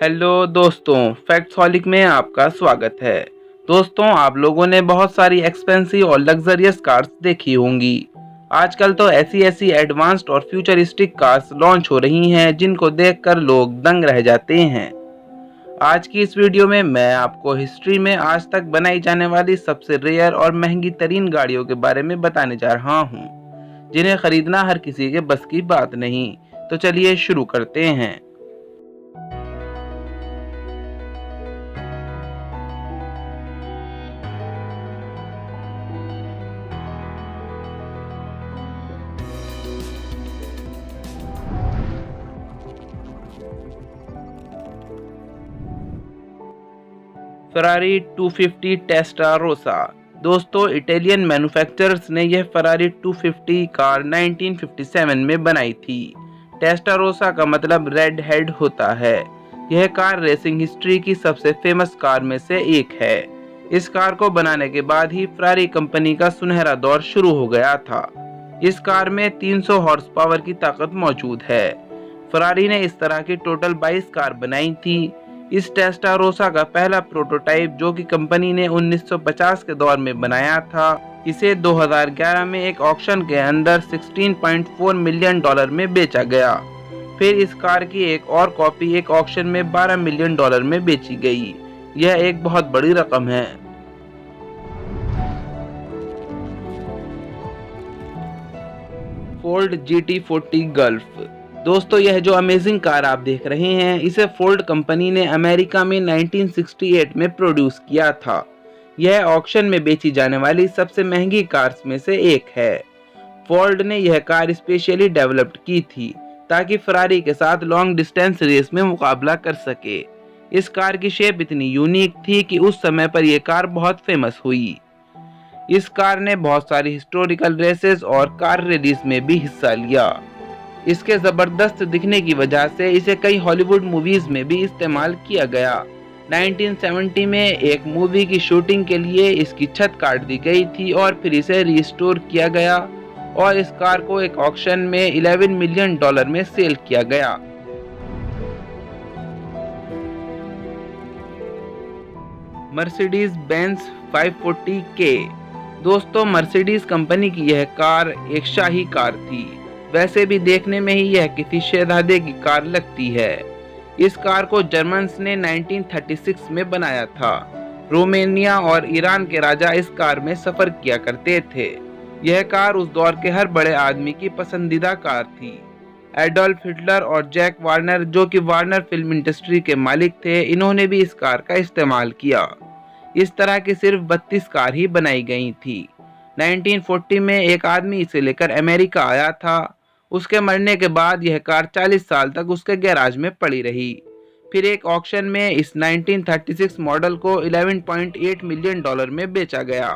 Hello दोस्तों, फैक्ट्सहॉलिक में आपका स्वागत है। दोस्तों, आप लोगों ने बहुत सारी एक्सपेंसिव और लग्जरियस कार्स देखी होंगी। आजकल तो ऐसी एडवांस्ड और फ्यूचरिस्टिक कार्स लॉन्च हो रही हैं जिनको देखकर लोग दंग रह जाते हैं। आज की इस वीडियो में मैं आपको हिस्ट्री में आज तक बनाई जाने वाली सबसे रेयर और महंगी तरीन गाड़ियों के बारे में बताने जा रहा हूँ, जिन्हें खरीदना हर किसी के बस की बात नहीं। तो चलिए शुरू करते हैं। Ferrari 250 Testarossa. दोस्तों, इटालियन मैन्युफैक्चरर्स ने यह फरारी 250 कार 1957 में बनाई थी। टेस्टारोसा का मतलब रेड हेड होता है। यह कार रेसिंग हिस्ट्री की सबसे फेमस कार में से एक है। इस कार को बनाने के बाद ही फरारी कंपनी का सुनहरा दौर शुरू हो गया था। इस कार में 300 हॉर्स पावर की ताकत मौजूद है। फरारी ने इस तरह की टोटल 22 कार बनाई थी। इस टेस्टारोसा का पहला प्रोटोटाइप, जो कि कंपनी ने 1950 के दौर में बनाया था, इसे 2011 में एक ऑक्शन के अंदर $16.4 मिलियन में बेचा गया। फिर इस कार की एक और कॉपी एक ऑक्शन में $12 मिलियन में बेची गई। यह एक बहुत बड़ी रकम है। Ford GT40 gulf. दोस्तों, यह जो अमेजिंग कार आप देख रहे हैं, इसे फोर्ड कंपनी ने अमेरिका में 1968 में प्रोड्यूस किया था। यह ऑक्शन में बेची जाने वाली सबसे महंगी कार्स में से एक है। फोर्ड ने यह कार स्पेशली डेवलप्ड की थी ताकि फरारी के साथ लॉन्ग डिस्टेंस रेस में मुकाबला कर सके। इस कार की शेप इतनी यूनिक थी कि उस समय पर यह कार बहुत फेमस हुई। इस कार ने बहुत सारी हिस्टोरिकल रेसेस और कार रैलीज में भी हिस्सा लिया। इसके जबरदस्त दिखने की वजह से इसे कई हॉलीवुड मूवीज में भी इस्तेमाल किया गया। 1970 में एक मूवी की शूटिंग के लिए इसकी छत काट दी गई थी और फिर इसे रिस्टोर किया गया और इस कार को एक ऑक्शन में $11 मिलियन में सेल किया गया। Mercedes Benz 540K। दोस्तों, मर्सिडीज कंपनी की यह कार एक शाही कार थी। वैसे भी देखने में ही यह किसी शहजादे की कार लगती है। इस कार को जर्मन्स ने 1936 में बनाया था। रोमेनिया और ईरान के राजा इस कार में सफर किया करते थे। यह कार उस दौर के हर बड़े आदमी की पसंदीदा कार थी। एडोल्फ हिटलर और जैक वार्नर, जो कि वार्नर फिल्म इंडस्ट्री के मालिक थे, इन्होंने भी इस कार का इस्तेमाल किया। इस तरह की सिर्फ 32 कार ही बनाई गई थी। 1940 में एक आदमी इसे लेकर अमेरिका आया था। उसके मरने के बाद यह कार 40 साल तक उसके गैराज में पड़ी रही। फिर एक ऑक्शन में इस 1936 मॉडल को $11.8 मिलियन में बेचा गया।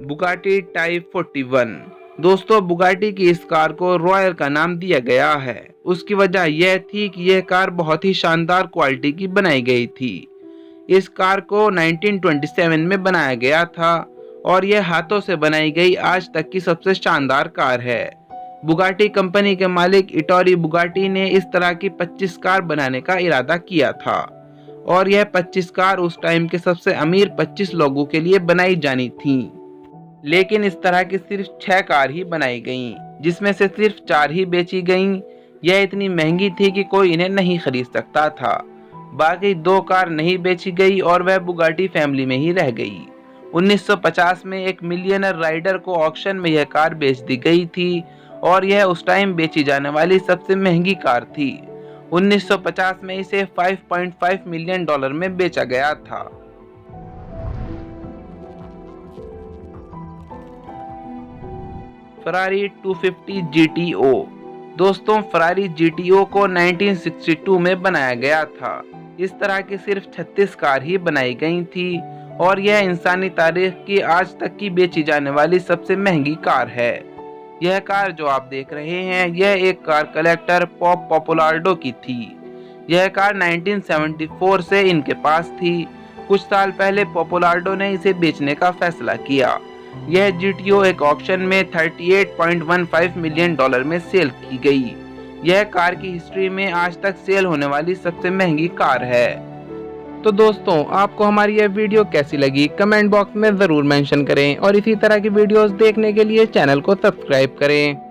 Bugatti type 41। दोस्तों, बुगाटी की इस कार को रॉयल का नाम दिया गया है। उसकी वजह यह थी कि यह कार बहुत ही शानदार क्वालिटी की बनाई गई थी। इस कार को 1927 में बनाया गया था और यह हाथों से बनाई गई आज तक की सबसे शानदार कार है। बुगाटी कंपनी के मालिक इटोरी बुगाटी ने इस तरह की 25 कार बनाने का इरादा किया था और यह 25 कार उस टाइम के सबसे अमीर 25 लोगों के लिए बनाई जानी थी। लेकिन इस तरह की सिर्फ 6 कार ही बनाई गईं, जिसमें से सिर्फ 4 ही बेची गईं। यह इतनी महंगी थी कि कोई इन्हें नहीं खरीद सकता था। बाकी 2 कार नहीं बेची गई और वह बुगाटी फैमिली में ही रह गई। 1950 में एक मिलियनर राइडर को ऑक्शन में यह कार बेच दी गई थी और यह उस टाइम बेची जाने वाली सबसे महंगी कार थी। 1950 में इसे $5.5 मिलियन में बेचा गया था। Ferrari 250 GTO। दोस्तों, फरारी GTO को 1962 में बनाया गया था। इस तरह की सिर्फ 36 कार ही बनाई गई थी और यह इंसानी तारीख की आज तक की बेची जाने वाली सबसे महंगी कार है। यह कार जो आप देख रहे हैं, यह एक कार कलेक्टर पॉप पॉपुलार्डो की थी। यह कार 1974 से इनके पास थी। कुछ साल पहले पॉपुलार्डो ने इसे बेचने का फैसला किया। यह GTO एक ऑक्शन में $38.15 मिलियन में सेल की गई। यह कार की हिस्ट्री में आज तक सेल होने वाली सबसे महंगी कार है। तो दोस्तों, आपको हमारी यह वीडियो कैसी लगी कमेंट बॉक्स में ज़रूर मेंशन करें और इसी तरह की वीडियोस देखने के लिए चैनल को सब्सक्राइब करें।